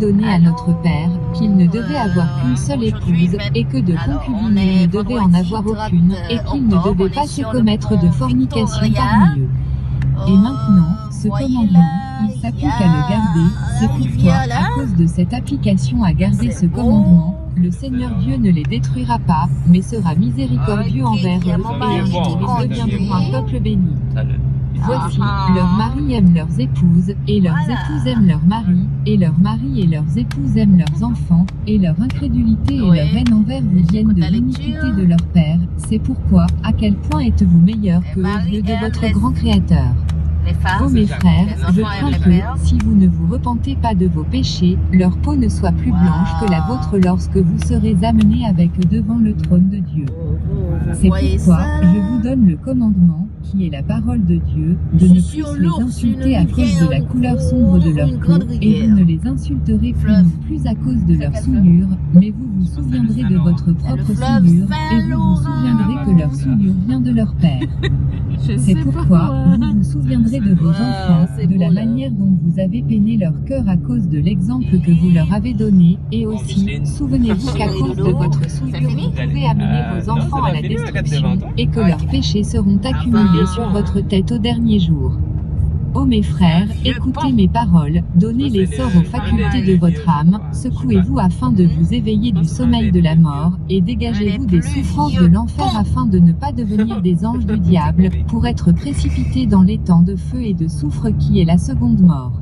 donné à notre père, qu'il ne devait avoir qu'une seule épouse, et que de concubines il ne devait en avoir aucune, et qu'il ne devait pas se commettre de fornication parmi eux. Et maintenant, ce commandement, il s'applique à le garder, c'est pourquoi, à cause de cette application à garder ce commandement, le Seigneur Dieu ne les détruira pas, mais sera miséricordieux envers eux, et un jour ils deviendront un peuple béni. Voici, leurs maris aiment leurs épouses, et leurs épouses aiment leurs maris, et leurs maris et leurs épouses aiment leurs enfants, et leur incrédulité et leur haine envers vous viennent de l'iniquité de leur père, c'est pourquoi, à quel point êtes-vous meilleurs qu'eux aux yeux de votre grand Créateur. Ô mes frères, je crains que, si vous ne vous repentez pas de vos péchés, leur peau ne soit plus blanche que la vôtre lorsque vous serez amenés avec eux devant le trône de Dieu. C'est pourquoi, je vous donne le commandement, qui est la parole de Dieu, de ne plus les insulter à cause de la couleur sombre de leur peau, et vous ne les insulterez plus non plus à cause de leur souillure, mais vous vous souviendrez de votre propre souillure, et vous vous souviendrez que leur souillure vient de leur père. C'est pourquoi, vous vous souviendrez de vos enfants, de la manière dont vous avez peiné leur cœur à cause de l'exemple que vous leur avez donné, et aussi, souvenez-vous qu'à cause de votre souillure vous pouvez amener vos enfants à la destruction, et que leurs péchés seront accumulés sur votre tête au dernier jour. Ô mes frères, écoutez mes paroles, donnez l'essor aux facultés de votre âme, secouez-vous afin de vous éveiller du sommeil de la mort, et dégagez-vous des souffrances de l'enfer afin de ne pas devenir des anges du diable, pour être précipités dans les temps de feu et de soufre qui est la seconde mort.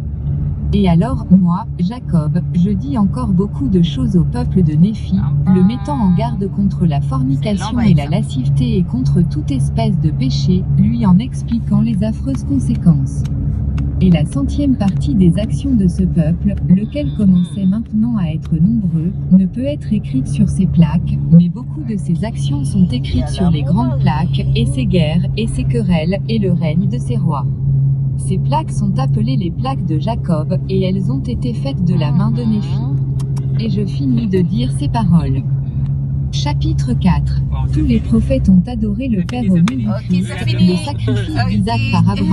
Et alors, moi, Jacob, je dis encore beaucoup de choses au peuple de Néphi, le mettant en garde contre la fornication et la lasciveté et contre toute espèce de péché, lui en expliquant les affreuses conséquences. Et la 100e partie des actions de ce peuple, lequel commençait maintenant à être nombreux, ne peut être écrite sur ces plaques, mais beaucoup de ces actions sont écrites sur les grandes plaques, et ces guerres, et ces querelles, et le règne de ces rois. Ces plaques sont appelées les plaques de Jacob, et elles ont été faites de la main de Néphi. Et je finis de dire ces paroles. Chapitre 4. Tous les prophètes ont adoré le Père au nom du Christ, le sacrifice d'Isaac par Abraham.